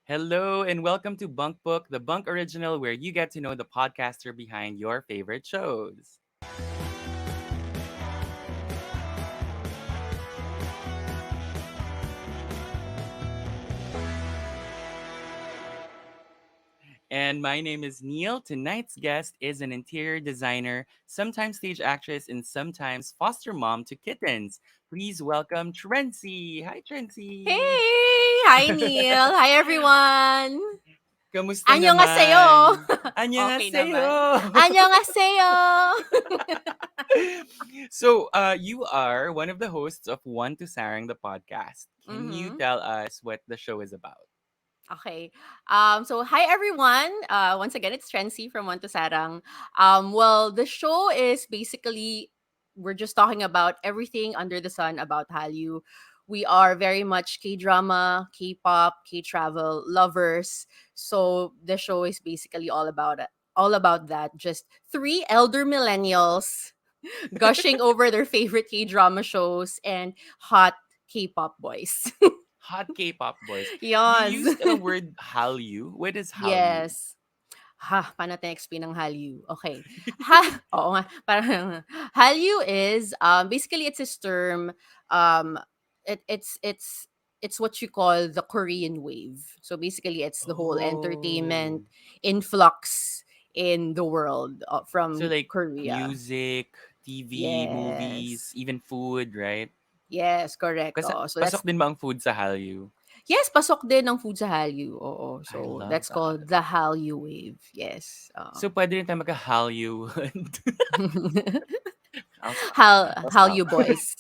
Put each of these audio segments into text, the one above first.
Hello and welcome to Bunk Book, the Bunk original where you get to know the podcaster behind your favorite shows. And my name is Neil. Tonight's guest is an interior designer, sometimes stage actress, and sometimes foster mom to kittens. Please welcome Trency. Hi, Trency. Hey! Hi, Neil. Hi, everyone. Kamusta Annyeonghaseyo. naman? Okay naman. Annyeonghaseyo! Annyeonghaseyo. So, you are one of the hosts of To Sarang, the podcast. Can you Mm-hmm. tell us what the show is about? Okay. So hi everyone. Once again, it's Trency from One to Sarang. Well, the show is basically we're just talking about everything under the sun about Hallyu. We are very much K-drama, K-pop, K-travel lovers. So the show is basically all about it. All about that. Just three elder millennials gushing over their favorite K-drama shows and hot K-pop boys. Hot K-pop boys. You Yes. used a word Hallyu. What is Hallyu? Yes. Paano natin explain ang Hallyu? Okay. Oo nga. Parang, Hallyu is, basically, it's this term, um, it's what you call the Korean wave. So basically, it's the whole Oh. entertainment influx in the world So from like Korea. music, TV, movies, Yes. even food, right? Yes, correct. Kasi So pasok that's din ba ang food sa Hallyu? yes, pasok din ng food sa Hallyu. Oo. I So love that's that. called the Hallyu wave. Yes. So pwede rin tayo magka-Hallyu. I'll stop. I'll stop. Hallyu boys.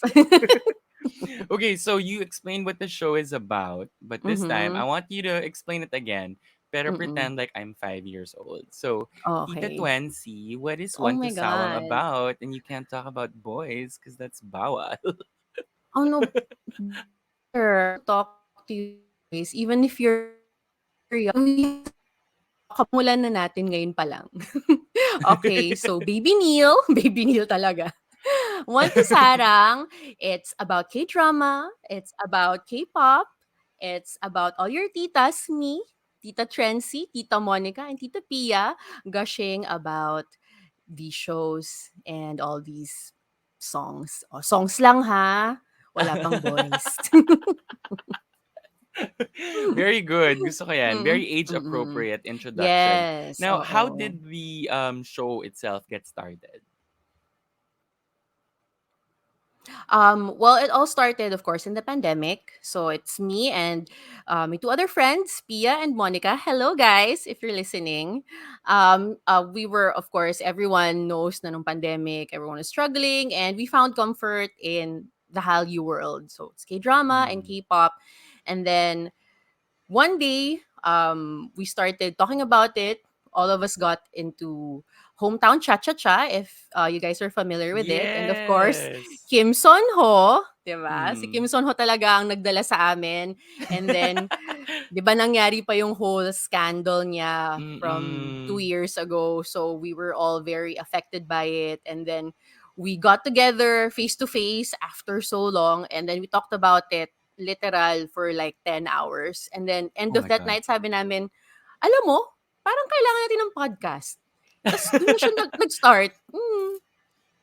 Okay, so you explained what the show is about, but this time I Mhm. want you to explain it again. Better Mm. pretend like I'm 5 years old. So, Tita Okay. Twency, what is Oh one to my sawang God. about? And you can't talk about boys because that's bawal. Oh no, better. I want to talk to you boys, even if you're young. We have to talk. Kamulan na natin ngayon pa lang. Okay, so Baby Neil, Baby Neil talaga. Want to Sarang, it's about K-drama, it's about K-pop, it's about all your titas, me, Tita Trency, Tita Monica, and Tita Pia, gushing about these shows and all these songs. Oh, songs lang ha. Wala pang boys. Very good. Gusto ko yan. Mm, Very mm. age-appropriate introduction. Yes, Now, how oo. did the show itself get started? Well, it all started, of course, in the pandemic. So it's me and my two other friends, Pia and Monica. Hello, guys, if you're listening. We were, of course, everyone knows na nung pandemic, everyone is struggling, and we found comfort in the Hallyu world. So it's K drama and Mm. K pop. And then one day, we started talking about it. All of us got into hometown cha cha cha. If you guys are familiar with it, and of course, Yes. Kim Son Ho, 'di ba? Si Kim Mm. Son Ho talaga ang nagdala sa amin. And then, 'di ba nangyari pa yung whole scandal niya from 2 years ago. So we were all very affected by it. And then we got together face to face after so long, and then we talked about it literal for like 10 hours. And then end Oh of my that God. night, sabi namin, alam mo, parang kailangan natin ng podcast. Tapos doon na siya nag-start.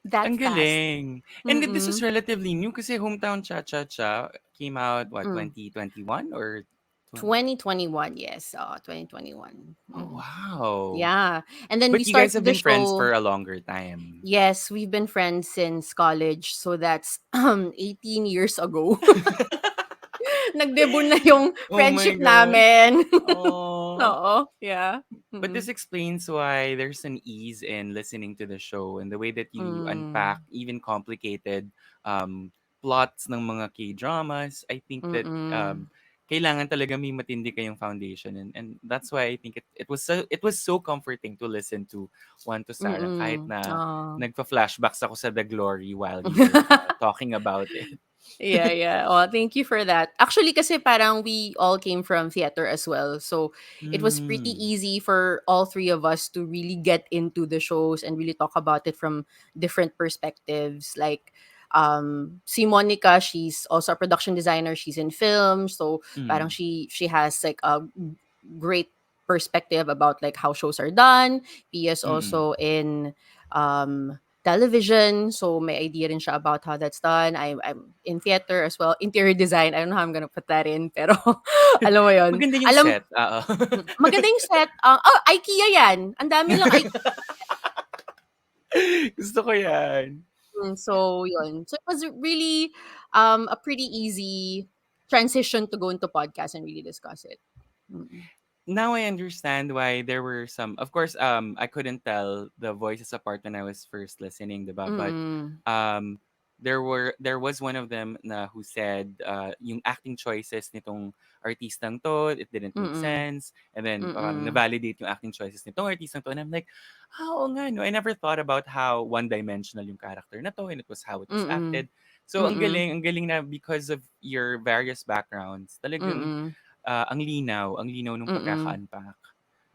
That Ang fast. galing. And this was Mm-mm. relatively new kasi Hometown Cha-Cha-Cha came out, what, Mm. 2021 or 20? 2021, yes. 2021. Oh, wow. Yeah. And then we But you guys started have the been friends show. for a longer time. Yes, we've been friends since college. So that's 18 years ago. Nagdebut na yung Oh my friendship gosh. namin. Oh. Oo, yeah. But Mm. this explains why there's an ease in listening to the show and the way that you Mm. unpack even complicated um, plots ng mga K-dramas. I think that Mm. kailangan talaga may matindi kayong foundation, and that's why I think it was so comforting to listen to One to Sarang kahit na Oh. nagpa-flashbacks ako sa The Glory while you were talking about it. Yeah, yeah. Oh, thank you for that. Actually, kasi parang we all came from theater as well. So it was pretty Mm. easy for all three of us to really get into the shows and really talk about it from different perspectives. Like si Monica, she's also a production designer. She's in film. So parang Mm. she has like a great perspective about like how shows are done. P is Mm-mm. also in television, so may idea rin siya about how that's done. I'm in theater as well, interior design. I don't know how I'm gonna put that in, pero alam mo yon. Maganda yung Alam, set, oo. maganda yung set. Oh, IKEA yan. Ang dami lang IKEA. Gusto ko yan. So yun. So it was really a pretty easy transition to go into podcast and really discuss it. Mm. Now I understand why there were some, of course, I couldn't tell the voices apart when I was first listening, diba? But Mm. um there was one of them na who said yung acting choices nitong artistang to, it didn't make Mm. sense. And then parang Mm. na-validate yung acting choices nitong artistang to. And I'm like, oo nga, no. I never thought about how one-dimensional yung character na to and it was how it was Mm. acted. So Mm. ang galing na because of your various backgrounds, talagang Mm. ang linaw nung Mm. pagkaka-unpack.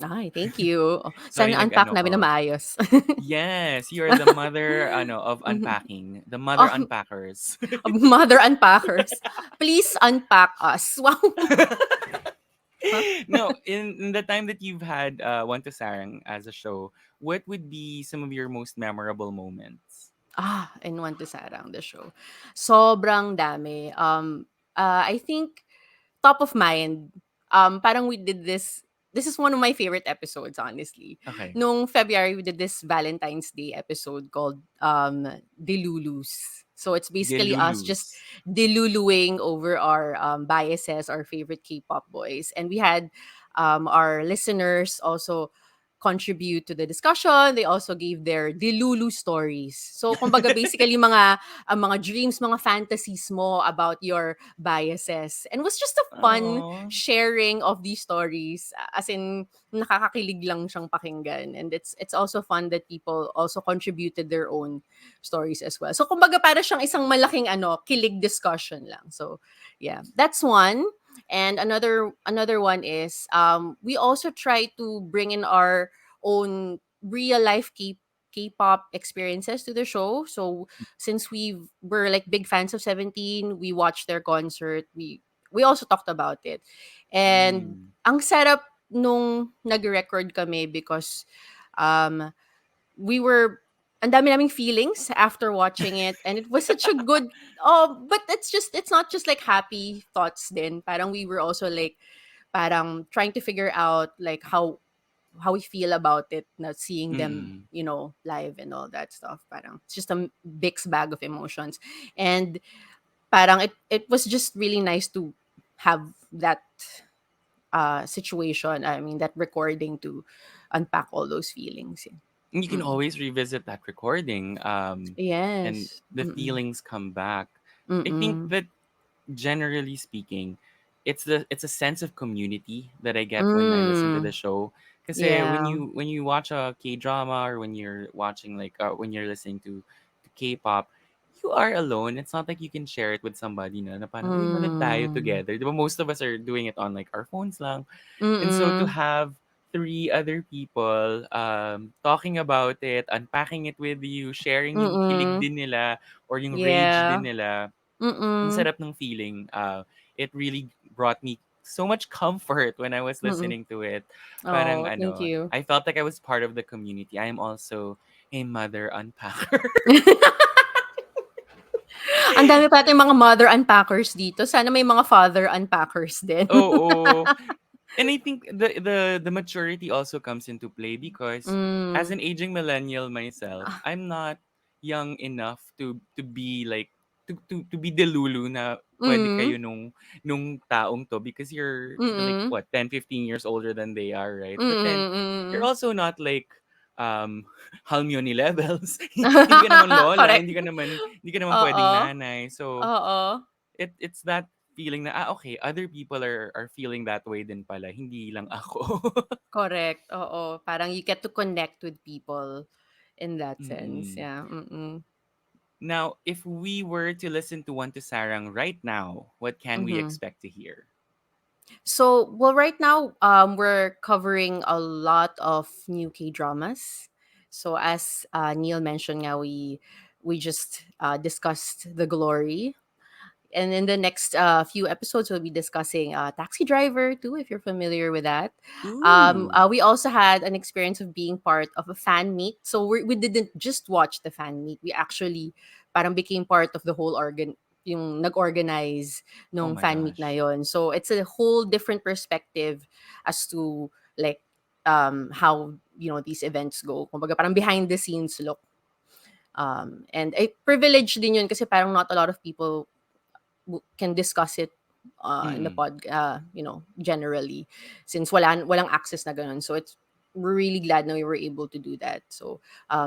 Ay, thank you. Oh, So sana yung unpack nag-ano namin ko, na maayos. yes, you are the mother of Mhm. unpacking, the mother Oh, unpackers. mother unpackers. Please unpack us. Wow. Huh? No, in the time that you've had One to Sarang as a show, what would be some of your most memorable moments? And want to sarang the show. Sobrang dami. I think top of mind, parang we did this. This is one of my favorite episodes, honestly. Okay, Nung February, we did this Valentine's Day episode called Delulus. So it's basically us just Delulus. deluluing over our biases, our favorite K-pop boys. And we had our listeners also contribute to the discussion. They also gave their Delulu stories. So kumbaga basically mga dreams, mga fantasies mo about your biases. And it was just a fun Oh, sharing of these stories. As in nakakakilig lang siyang pakinggan. And it's also fun that people also contributed their own stories as well. So kumbaga para siyang isang malaking kilig discussion lang. So yeah, that's one. And another one is we also try to bring in our own real life K-pop experiences to the show. So since we were like big fans of 17, we watched their concert. We also talked about it. And mm, ang setup nung nag-record kami because um we were ang dami naming feelings after watching it, and it was such a good but it's not just like happy thoughts then. Parang we were also like parang trying to figure out like how we feel about it, not seeing them, mm-mm, live and all that stuff. Parang it's just a mixed bag of emotions. And parang it was just really nice to have that situation. I mean, that recording to unpack all those feelings. and you can Mm. always revisit that recording, and Yes. the Mm. feelings come back. I think Mm. that generally speaking, it's a sense of community that I get when I listen to the Mm. show. Because Yeah. when you watch a K drama or when you're watching like when you're listening to K-pop, you are alone. It's not like you can share it with somebody na parang uy manood tayo Mm. together. Diba most of us are doing it on like our phones lang. And so to Mm. have three other people talking about it, unpacking it with you, sharing yung kilig Mm. din nila or yung rage din Yeah. nila, ang Mm. sarap ng feeling. It really brought me so much comfort when I was Mm. listening to it. Parang Oh, thank you. I felt like I was part of the community. I am also a mother unpacker. Ang dami pa nating mga mother unpackers dito. Sana may mga father unpackers din. Oo. And I think the maturity also comes into play because as Mm. an aging millennial myself, Ah, I'm not young enough to be like to be delulu na pwede kayo mm. nung taong to because you're like Mm. what 10-15 years older than they are, right? Mm. But then you're Mm. also not like Hallyu levels. Hindi ka naman lola, Correct. hindi ka naman pwedeng Oo. nanay. So Oo. it's that feeling na, okay, other people are feeling that way din pala, hindi lang ako. Correct. Oo. Parang you get to connect with people in that sense. Mm. Yeah. Mm. Now, if we were to listen to One to Sarang right now, what can we Mhm. expect to hear? So, well, right now, we're covering a lot of new K dramas. So, as Neil mentioned, now we just discussed the glory. And in the next few episodes, we'll be discussing Taxi Driver too, if you're familiar with that. Ooh. We also had an experience of being part of a fan meet. So we didn't just watch the fan meet. We actually parang became part of the whole yung nag-organize Oh nung my fan meet na gosh. yon. So it's a whole different perspective as to like how these events go. Kumbaga parang behind the scenes look. And a privilege din yun kasi parang not a lot of people can discuss it in the Mm-mm. generally, since walang access na ganun. So we're really glad na we were able to do that. So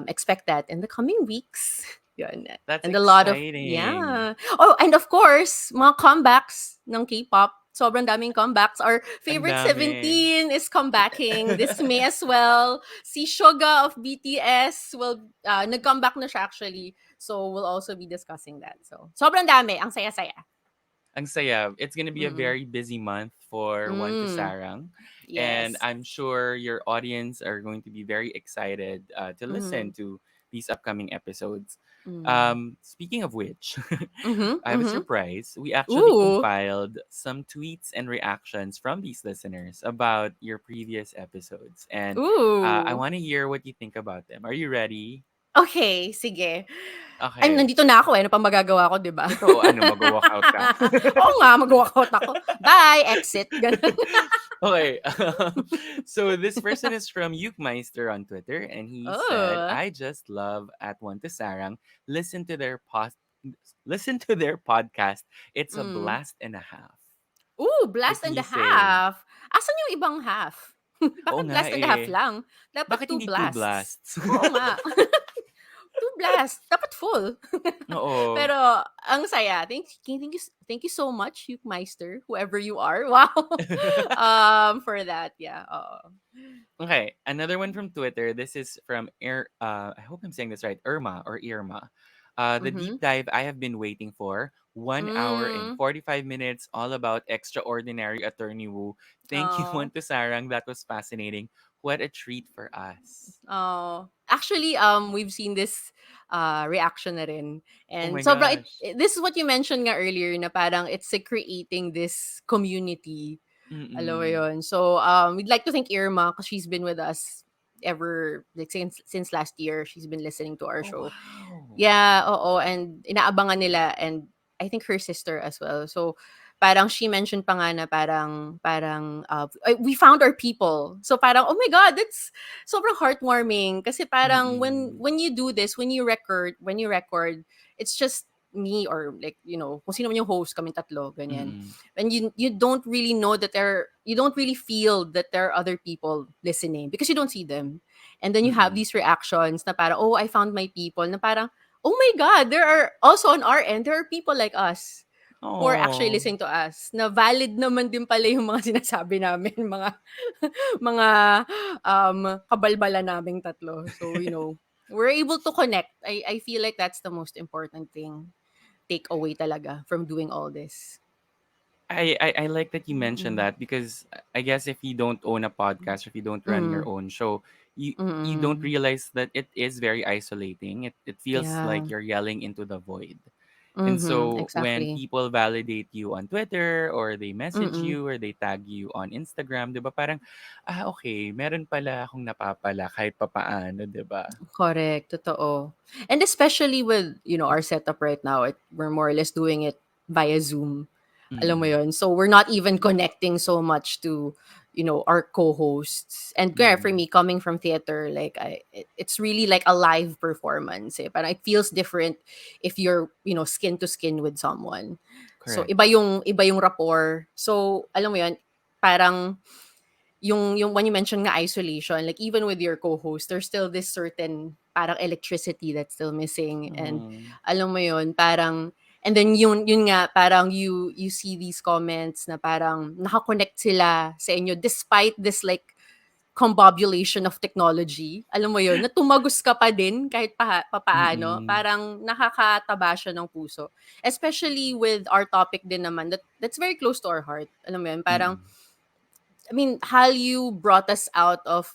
expect that in the coming weeks. Yun. That's And a lot of, exciting. yeah. Oh, and of course, mga comebacks ng K-pop. Sobrang daming comebacks. Our Ang favorite dami. 17 is comebacking this May as well. Si Suga of BTS will nag-comeback na siya actually. So we'll also be discussing that. So sobrang dami, ang saya-saya. Ang saya. It's gonna be a Mm. very busy month for One to Mm. Sarang. And Yes. I'm sure your audience are going to be very excited to listen Mhm. to these upcoming episodes. Mm. Speaking of which, Mhm. I have a Mhm. surprise. We actually Ooh. compiled some tweets and reactions from these listeners about your previous episodes. And I Ooh. want to hear what you think about them. Are you ready? Okay, sige. Ay, Okay. nandito na ako, eh, ano pang magagawa ko, 'di ba? Totoo, ano, mag-walkout ka? Oo nga, magwo-walkout ako. Bye, exit, gano'n. Okay. So this person is from Yukmeister on Twitter, and he said, Oh. "I just love at One to Sarang. Listen to their listen to their podcast. It's a Mm. blast and a half." Ooh, What blast can and you a say? half. Asan yung ibang half? Oo Bakit nga blast and a half eh. lang? Dapat Bakit two hindi two blasts. blasts? Oo nga. Two blasts, dapat full. Oo. Pero ang saya. Thank you so much, Meister, whoever you are. Wow. For that, yeah. Oo. Okay, another one from Twitter. This is from I hope I'm saying this right. Irma or Irma. The deep Mhm. dive I have been waiting for. 1 hour and Mm. 45 minutes, all about extraordinary attorney Wu. Thank you, Oh. one to Sarang. That was fascinating. What a treat for us. Oh. Actually, we've seen this reaction na rin. Oh And my sobra gosh. this is what you mentioned nga earlier na parang it's like creating this community. Alam mo Mm-mm. yun? So, we'd like to thank Irma because she's been with us ever like since last year. She's been listening to our Oh show. wow. Yeah, oo, and inaabangan nila, and I think her sister as well. So, parang she mentioned pa nga na parang we found our people. So parang, oh my God, that's sobrang heartwarming kasi parang Mm-mm. when you do this, when you record, it's just me or like, kung sino man yung host, kaming tatlo, ganyan. Mm-mm. And you don't really know that you don't really feel that there are other people listening because you don't see them. And then you have Mm-mm. these reactions na parang, oh, I found my people, na parang, oh my God, there are also on our end, there are people like us who are actually Oh. listening to us, na valid naman din pala yung mga sinasabi namin, mga mga kabalbala naming tatlo. So, we're able to connect. I feel like that's the most important thing, take away talaga from doing all this. I like that you mentioned Mm. that because I guess if you don't own a podcast or if you don't run your Mm. own show, you don't Mm. realize that it is very isolating. It feels Yeah. like you're yelling into the void. And Mhm. so when Exactly. people validate you on Twitter or they message Mm. you or they tag you on Instagram, 'di ba? Parang okay, meron pala akong napapala kahit papaano, 'di ba? Correct, totoo. And especially with, our setup right now, we're more or less doing it via Zoom. Alam mo Mm. yun? So we're not even connecting so much to, our co-hosts. And kaya for Mm. me, coming from theater, like it's really like a live performance. Eh. But it feels different if you're, skin to skin with someone. So Correct. iba yung rapport. So alam mo yun, parang yung when you mentioned nga isolation, like even with your co-host, there's still this certain parang electricity that's still missing. And Mm. alam mo yun, parang, and then yun nga, parang you see these comments na parang nakakonect sila sa inyo despite this like combobulation of technology. Alam mo yun, na tumagos ka pa din kahit papaano. Mm. Parang nakakataba siya ng puso. Especially with our topic din naman, that's very close to our heart. Alam mo yun, parang Mm. I mean, Hallyu brought us out of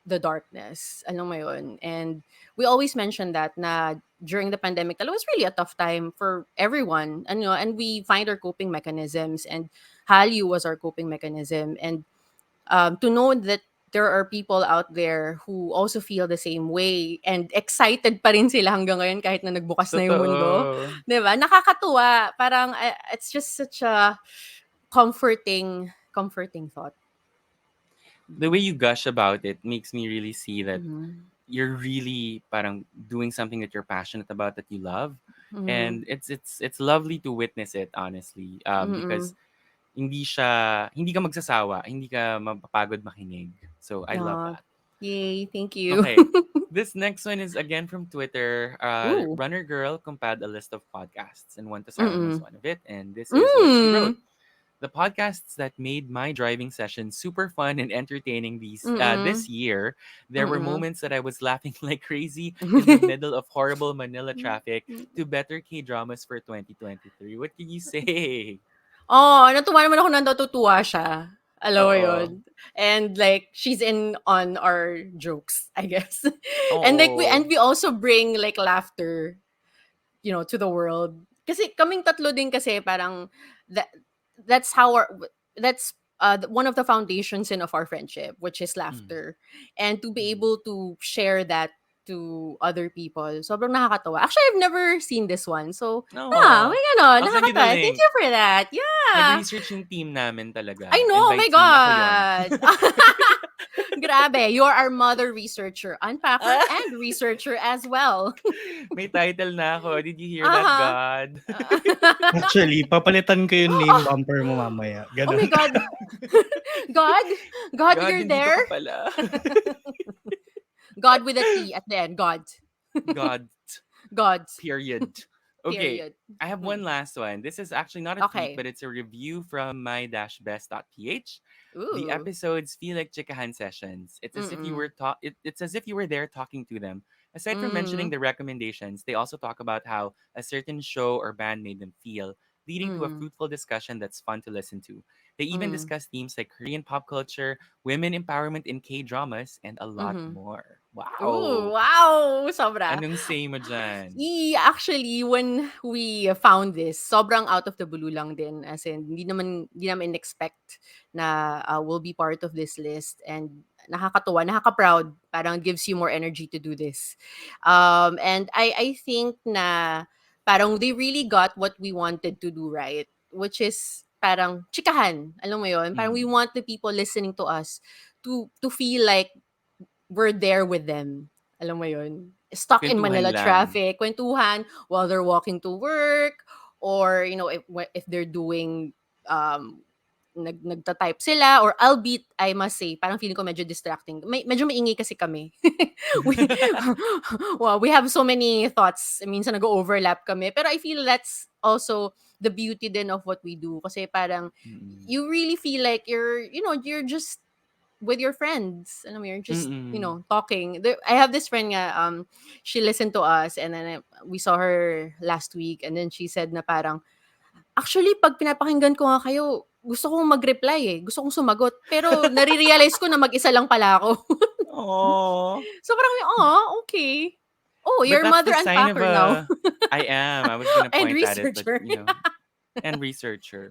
the darkness. Alam mo yun? And we always mention that na during the pandemic, it was really a tough time for everyone. And we find our coping mechanisms, and Hallyu was our coping mechanism. And to know that there are people out there who also feel the same way and excited pa rin sila hanggang ngayon kahit na nagbukas na yung mundo. Totoo. 'Di ba? Nakakatuwa. Parang it's just such a comforting thought. The way you gush about it makes me really see that Mhm. you're really parang doing something that you're passionate about, that you love, Mhm. and it's lovely to witness it, honestly, because Mm. hindi ka magsasawa, hindi ka mapapagod makinig. So I love Yeah. that. Yay, thank you. Okay. This next one is again from Twitter. Ooh. Runner Girl compiled a list of podcasts, and One to Sarang was Mm. one of it. And this is what she wrote: Mm. the podcasts that made my driving session super fun and entertaining this Mm. year. There were Mm. moments that I was laughing like crazy in the middle of horrible Manila traffic to better K dramas for 2023. What can you say? Oh, natuwa naman ako na natutuwa siya. Alam mo yun? Oo. And like, she's in on our jokes, I guess. And like, Oo. we also bring like laughter, to the world. Kasi kaming tatlo din kasi parang that that's how that's one of the foundations in of our friendship, which is Mm. laughter. And to be Mm. able to share that to other people, sobrang nakakatawa. Actually, I've never seen this one. So, Oo. may ganon, I'll send you the nakakatawa. Thank link. you for that. Yeah. Nag-research yung team namin I talaga. know, oh my Invite team. Ako yon. God. Grabe, you're our mother researcher, unpacker, and researcher as well. May title na ako. Did you hear that, Uh-huh. God? Actually, papalitan ko yung name bumper mo mamaya, Oh my gano'n. God. God? God, God, you're nandito there? ka pala. God with a T at the end. God. God. God. Period. Okay, Period. I have one Mm. last one. This is actually not a tweet, Okay. but it's a review from my-best.ph. The Ooh. episodes feel like chikahan sessions. It's as if you Mm-mm. were it's as if you were there talking to them. Aside from mentioning Mm. the recommendations, they also talk about how a certain show or band made them feel, leading to a Mm. fruitful discussion that's fun to listen to. They even Mm. discuss themes like Korean pop culture, women empowerment in K-dramas, and a lot Mm-hmm. more. Ooh, Wow! wow! Sobra. Anong say mo dyan? Actually, when we found this, sobrang out of the blue lang din. As in, hindi naman expect na we'll be part of this list. And nakakatuwa, nakaka-proud. Parang gives you more energy to do this. And I think na parang they really got what we wanted to do, right? Which is parang chikahan. Alam mo yon? Parang we Mm. want the people listening to us to feel like we're there with them. Alam mo yun? Stuck in Kwentuhan Manila lang. traffic, kwentuhan while they're walking to work, or if they're doing um nagta-type sila, or albeit I must say parang feeling ko medyo distracting. Medyo maingay kasi kami. we well, we have so many thoughts. Minsan nag-overlap kami, pero I feel that's also the beauty din of what we do kasi parang Mm. you really feel like you're just with your friends. Alam mo, you're just, Mm. talking. I have this friend nga, she listened to us, and then we saw her last week, and then she said na parang, actually, pag pinapakinggan ko nga kayo, gusto kong mag-reply eh. Gusto kong sumagot. Pero nare-realize ko na mag-isa lang pala ako. Aw. So parang, okay. Oh, But you're that's mother the sign of unpacker now. a I am. I was gonna And point at it, but researcher. and researcher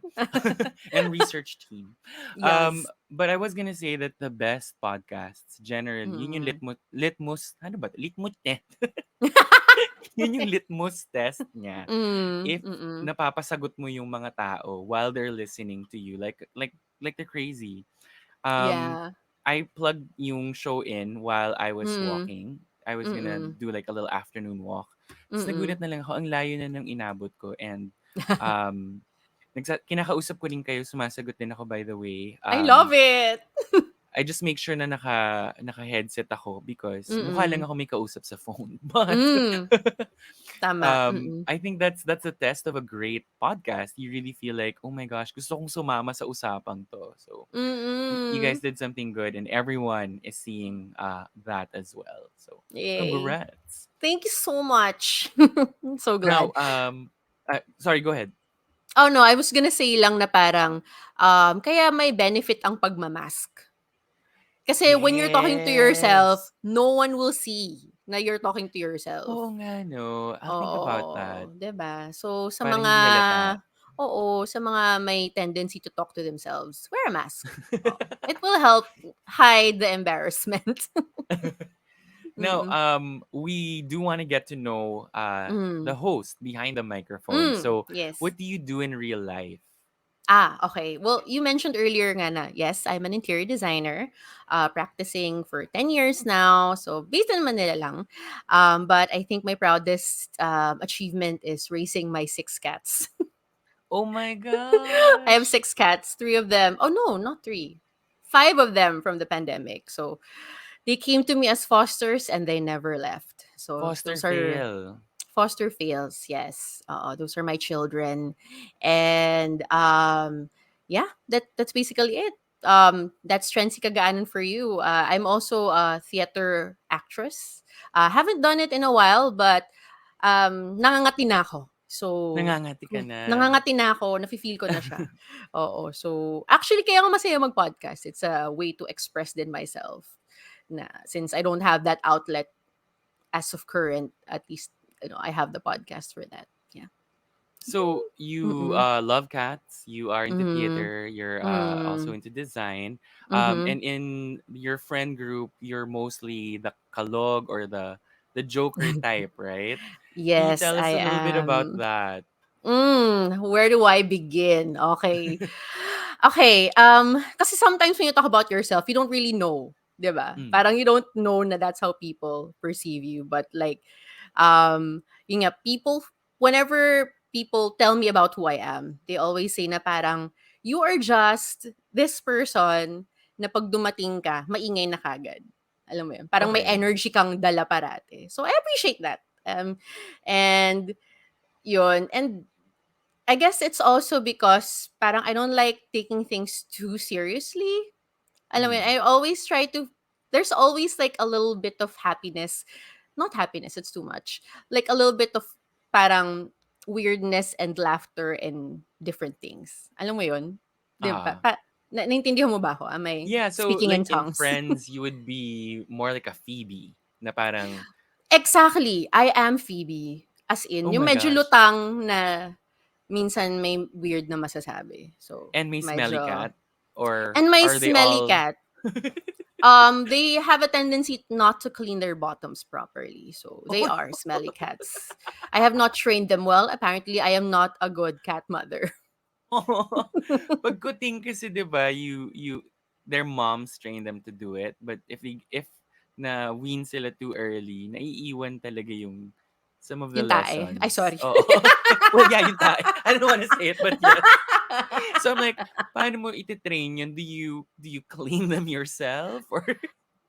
and research team. Yes. But I was gonna say that the best podcasts generally, yun yung Mm. litmus, ano ba? Litmus test. Yun yung litmus test niya. Mm. If Mm. napapasagot mo yung mga tao while they're listening to you, like they're crazy. Um, Yeah. I plugged yung show in while I was Mm. walking. I was gonna Mm. do like a little afternoon walk. Tapos nagulat Mm. na lang ako, ang layo na ng inabot ko. And um, kinakausap ko rin kayo, sumasagot din ako by the way. I love it. I just make sure na naka-headset ako because mukha lang Mm. ako may kausap sa phone. But Mm. Tama. Mm. I think that's a test of a great podcast. You really feel like, oh my gosh, gusto kong sumama sa usapang to. So you guys Mm. did something good, and everyone is seeing that as well. So Yay. congrats. Thank you so much. I'm so Now, glad. sorry, go ahead. Oh no, I was gonna say lang na parang kaya may benefit ang pagmamask. Kasi when you're talking to yourself, Yes. no one will see na you're talking to yourself. Oo nga 'no, I'll think about that. Oo, 'di ba? So sa Para mga hindi halata. oo, sa mga may tendency to talk to themselves, wear a mask. Oo. It will help hide the embarrassment. Now, Mm. we do wanna get to know, the Mm. host behind the microphone. So, Yes. what do you do in real life? Okay. Well, you mentioned earlier nga na, yes, I'm an interior designer, practicing for 10 years now. So, based in Manila lang. But I think my proudest achievement is raising my 6 cats. Oh my I have gosh! 6 cats, 3 of them. Oh, no, not three. 5 of them from the pandemic. So, they came to me as fosters and they never left. So, Foster those are fail. foster fails, yes. Those are my children. And yeah, that's basically it. That's Trency Kagaanan for you. I'm also a theater actress. Haven't done it in a while, but nangangati na ako. So, Nangangati ka na. nangangati na ako, nafe-feel ko na siya. Oo. So, actually, kaya ako masaya mag-podcast. It's a way to express din myself. Na, since I don't have that outlet as of current, at least I have the podcast for that. Yeah. So, you, Mm. love cats, you are into Mhm. theater, you're, also Mm. into design, Mhm. and in your friend group, you're mostly the kalog or the joker type, right? Can you Yes, tell us I a little bit about am. that? Where do I begin? Okay. Okay, kasi sometimes when you talk about yourself, you don't really know, 'di ba? Hmm, Parang you don't know na that's how people perceive you, but like yun nga, whenever people tell me about who I am, they always say na parang you are just this person na pag dumating ka, maingay na kagad. Alam mo yun? Parang may okay. energy kang dala parate. So I appreciate that. And yun. And I guess it's also because parang I don't like taking things too seriously. Alam mo yun, Hmm, I always try to there's always like a little bit of happiness. Not happiness, it's too much. Like a little bit of parang weirdness and laughter and different things. Alam mo yun? Di ba? ah. Naintindihan mo ba ako? Am I Yeah, so, speaking in like, in tongues? Friends, you would be more like a Phoebe na parang, Exactly. I am Phoebe. As in, "Oh yung my medyo gosh." lutang na minsan may weird na masasabi. So, And may smelly medyo cat? Or and my are they smelly all cat, they have a tendency not to clean their bottoms properly. So they Oh, are smelly cats. I have not trained them well. Apparently, I am not a good cat mother. no. Pag kuting kasi 'di ba, their moms train them to do it, but if na-wean sila too early, naiiwan talaga yung some of the Yung tae. Ay, lessons. sorry. Oo. Well, yeah, yung tae. I don't wanna say it, but yes. So I'm like, paano mo ite-train yun? Do you clean them yourself or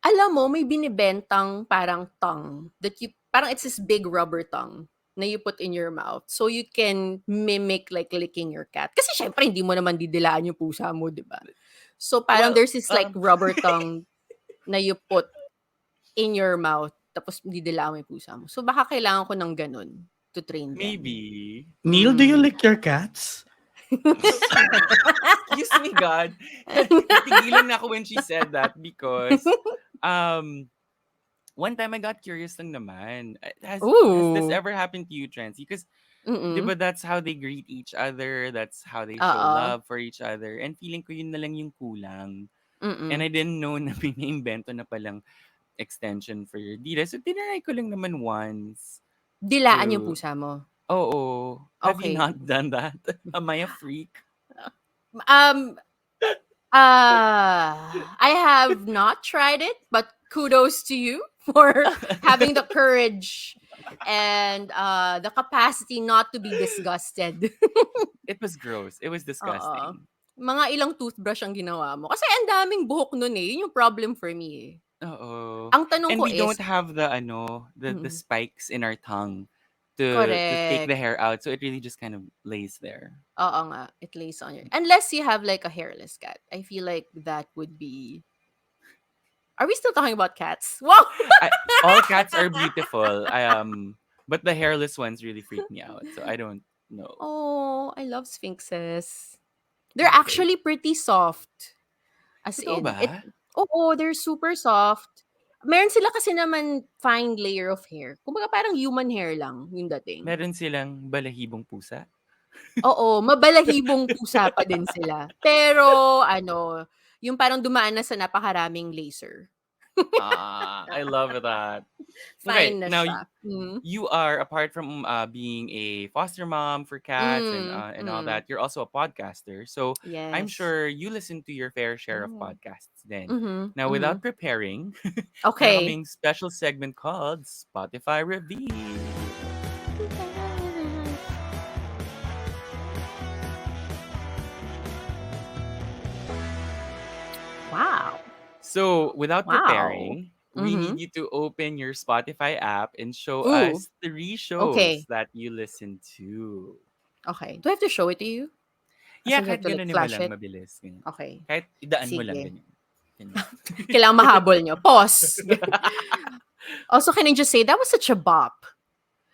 Alam mo, may binibentang parang tongue that parang it's this big rubber tongue na you put in your mouth so you can mimic like licking your cat. Kasi syempre, hindi mo naman didilaan yung pusa mo, di ba? So parang well, there's this like rubber tongue na you put in your mouth tapos didilaan mo yung pusa mo. So baka kailangan ko ng ganun to train them. maybe. Neil, do you Mm. lick your cats? Excuse me, God. Natigilan na ako when she said that because um one time I got curious lang naman. Has this Ooh. ever happened to you, Transy? Because Mm. 'di ba that's how they greet each other, that's how they show Oo. love for each other. And feeling ko yun na lang yung kulang. And Mm. I didn't know na binaimbento na palang extension for your dila. So tinry ko lang naman once Dilaan yung to pusa mo. Oo. Have you Okay. not done that? Am I a freak? Um, I have not tried it, but kudos to you for having the courage and the capacity not to be disgusted. It was gross. It was Oo. disgusting. Mga ilang toothbrush ang ginawa mo. Kasi ang daming buhok nun eh. Yun yung problem for me eh. Oo. Ang tanong And ko we don't is, have the mm, spikes in our tongue to take the correct. hair out. So it really just kind of lays there. Oo nga, it lays on your... Unless you have like a hairless cat. I feel like that would be... Are we still talking about cats? Wow! All cats are beautiful. But the hairless ones really freak me out. So I don't know. Oh, I love sphinxes. They're Okay. actually pretty soft. As Totoo in, ba? Oo, they're super soft. Meron sila kasi naman fine layer of hair. Kumbaga parang human hair lang yung dating. Meron silang balahibong pusa? Oo, mabalahibong pusa pa din sila. Pero ano, yung parang dumaan na sa napakaraming laser. I love that. Okay, Fine na now siya. Mm. you are, apart from being a foster mom for cats and all Mm. that, you're also a podcaster. So I'm Yes. sure you listen to your fair share of Oh. podcasts then. Mhm, Now, without mhm. preparing, meron Okay. kaming special segment called Spotify Review. Wow. So, without Wow. preparing, we need Mhm. you to open your Spotify app and show Ooh, us three shows okay. that you listen to. Okay. Do I have to show it to you? As Yeah, in, do I have kahit to, like, ganunin mo flash lang, it? mabilis. Ganyan. Okay. Kahit idaan mo lang, Sige. ganyan. Ganyan. Kailangan mahabol niyo. Pause. Also, can I just say, that was such a bop.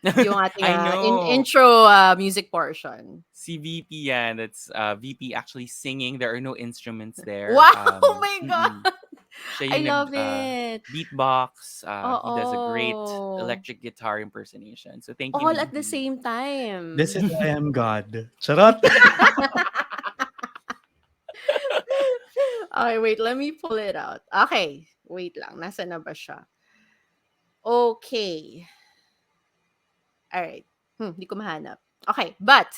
Yung ating I know. intro music portion. Si VP yan. That's VP actually singing. There are no instruments there. Wow! Oh my Mm-mm. God! Siya I yung love it. beatbox. He does a great Oo. electric guitar impersonation. So thank you, All at the VP. same This time. is I am God. Charot! Okay, wait. Let me pull it out. Okay. Wait lang. Nasa na ba siya? Okay. Alright. Di ko mahanap. Okay, but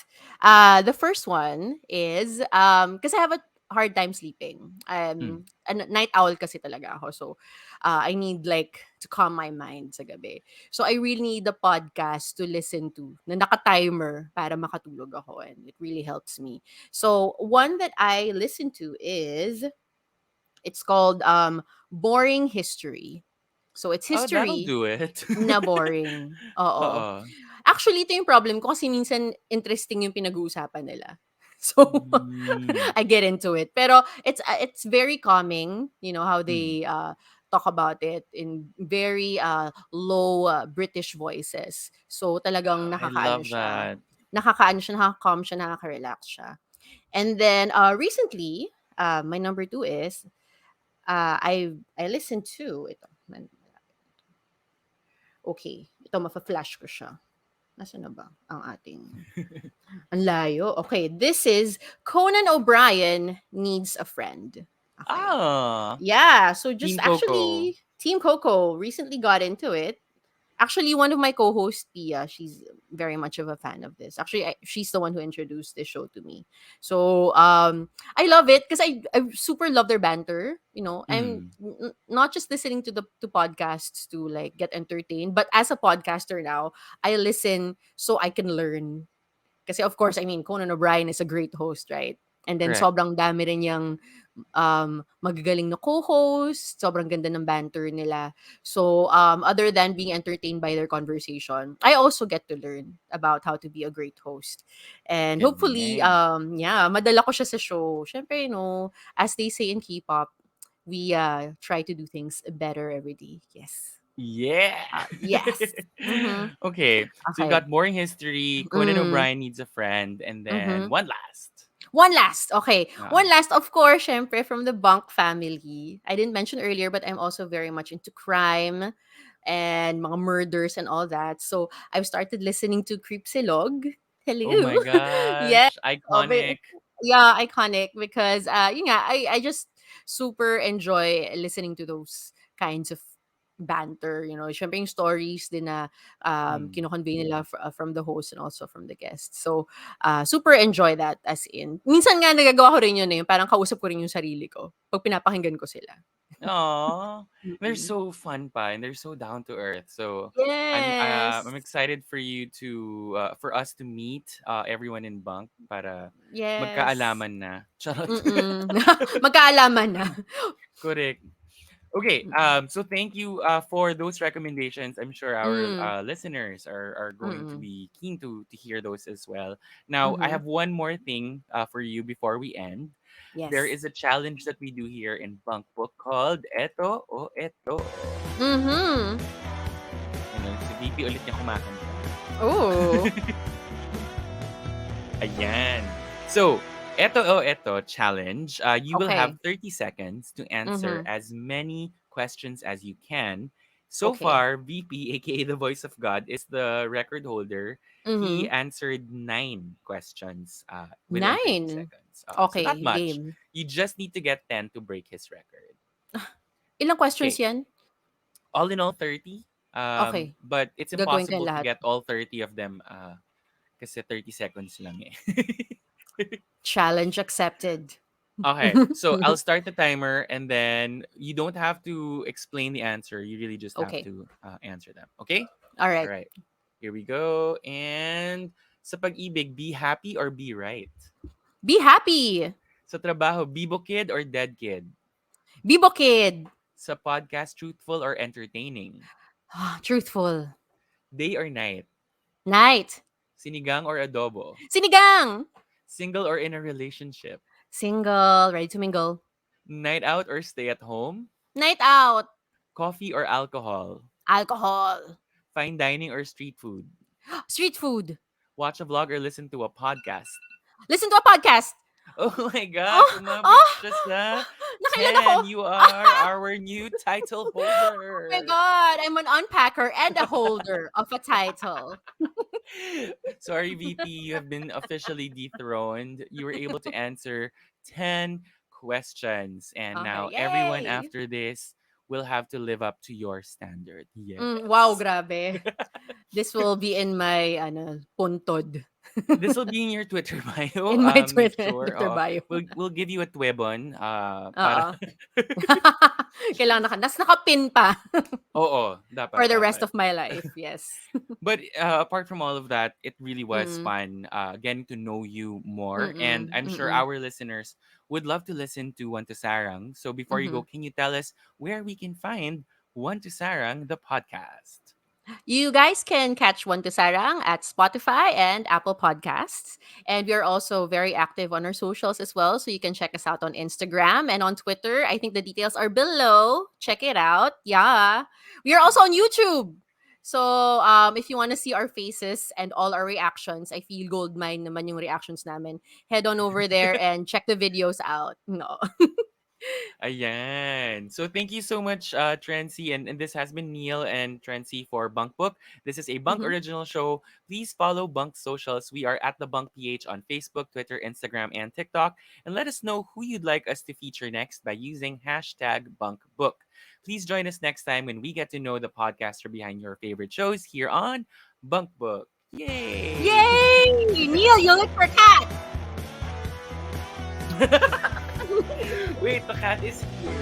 the first one is because I have a hard time sleeping. Mm. A night owl kasi talaga ako. So I need like to calm my mind sa gabi. So I really need the podcast to listen to na naka-timer para makatulog ako, and it really helps me. So one that I listen to is, it's called Boring History. So it's Oh, that'll history do it. na boring. Oo. Oo. Actually, ito yung problem ko kasi minsan interesting yung pinag-uusapan nila. So, Mm. I get into it. Pero it's very calming, you know, how Mm. they talk about it in very low British voices. So, talagang I nakakaano love siya. that. Nakakaano siya, nakaka-calm siya, nakaka-relax siya. And then recently, my number two is I listened to ito. Okay, ito mafa-flash ko siya. Nasaan na ba ang ating... Ang layo. Okay, this is Conan O'Brien Needs a Friend. Okay. Ah, Yeah, so just Team Coco. actually, Team Coco recently got into it. Actually, one of my co-hosts, Pia, she's very much of a fan of this. Actually, she's the one who introduced this show to me. So, I love it because I super love their banter. You know, I'm Mm. not just listening to the to podcasts to like get entertained, but as a podcaster now, I listen so I can learn. Kasi of course, I mean, Conan O'Brien is a great host, right? And then Correct. sobrang dami rin yung magagaling na co-host, sobrang ganda ng banter nila. So, other than being entertained by their conversation, I also get to learn about how to be a great host. And hopefully, Galing. yeah, madala ko siya sa show. Syempre, you know, as they say in K-pop, we try to do things better every day. Yes. Yeah. Yes. Mm-hmm. Okay, so we've Okay. got Boring History, Conan Mm, O'Brien Needs a Friend, and then mm-hmm. one last. One last, okay. Ah. One last, of course, syempre, from the Bunk family. I didn't mention earlier, but I'm also very much into crime and mga murders and all that. So I've started listening to Creepsilog. Oh Hello. my Yes. gosh, Of it. iconic. Yeah, iconic because yeah, I just super enjoy listening to those kinds of banter, you know, syempre yung stories din na Mm. kino-convey nila from the host and also from the guests. So, super enjoy that as in. Minsan nga nagagawa ko rin yun eh, parang kausap ko rin yung sarili ko pag pinapakinggan ko sila. Aw, they're Mm. so fun pa, and they're so down to earth. So I'm Yes. excited for you to for us to meet everyone in Bunk para Yes. magkaalaman na. Charot. Mm. Magkaalaman na. Correct. Okay, Mm. so thank you for those recommendations. I'm sure our Mm. listeners are going to Mm. be keen to hear those as well. Now, I Mhm. have one more thing for you before we end. There Yes. is a challenge that we do here in Bunk Book called Eto o Eto. Mhm. Ano, si VP ulit niya kumakanta. Oh. Ayan. So, Eto, challenge. You will have Okay. 30 seconds to answer Mhm. as many questions as you can. So Okay. far, VP, aka the voice of God, is the record holder. He Mhm. answered 9 questions within 30 9. seconds. So not Okay, much. game. You just need to get 10 to break his record. Ilang questions Okay, 'yan? all in all 30. Okay, But it's gagawin ko 'yan impossible to lahat. get all 30 of them kasi 30 seconds lang eh. Challenge accepted. Okay, so I'll start the timer and then you don't have to explain the answer. You really just have Okay. to answer them. Okay? All All right. right. Here we go. And sa pag-ibig, be happy or be right? Be happy. Sa trabaho, bibo kid or dead kid? Bibo kid. Sa podcast, truthful or entertaining? Truthful. Day or night? Night. Sinigang or adobo? Sinigang. Single or in a relationship? Single. Ready to mingle. Night out or stay at home? Night out. Coffee or alcohol? Alcohol. Fine dining or street food? Street food. Watch a vlog or listen to a podcast? Listen to a podcast. Oh my gosh, Oh, umabot oh, siya sa nakailan ako? 10. You are our new title Oh my holder. God, I'm an unpacker and a holder of a title. Sorry, VP, you have been officially dethroned. You were able to answer 10 questions. And Okay, now everyone yay! after this will have to live up to your standard. Wow, Yes. grabe. This will be in my puntod. This will be in your Twitter bio. In my Make Twitter, sure. Twitter bio. We'll give you a twebon. Para Oo. Kailangan nakapin pa Oo, dapat, for the rest dapat. of my life. Yes. But apart from all of that, it really was Mm. fun getting to know you more. And Mm. I'm sure Mm. our listeners would love to listen to One to Sarang. So before you go, Mhm. can you tell us where we can find One to Sarang, the podcast? You guys can catch One to Sarang at Spotify and Apple Podcasts. And we are also very active on our socials as well. So you can check us out on Instagram and on Twitter. I think the details are below. Check it out. Yeah. We are also on YouTube. So if you want to see our faces and all our reactions, I feel gold mine naman yung reactions namin. Head on over there and check the videos out. No. Ayan. So thank you so much, Trency. And this has been Neil and Trency for Bunk Book. This is a Bunk Mhm. original show. Please follow Bunk socials. We are at the Bunk PH on Facebook, Twitter, Instagram, and TikTok. And let us know who you'd like us to feature next by using hashtag Bunk Book. Please join us next time when we get to know the podcaster behind your favorite shows here on Bunk Book. Yay! Yay! Neil, you look for cat. Wait, the cat is here.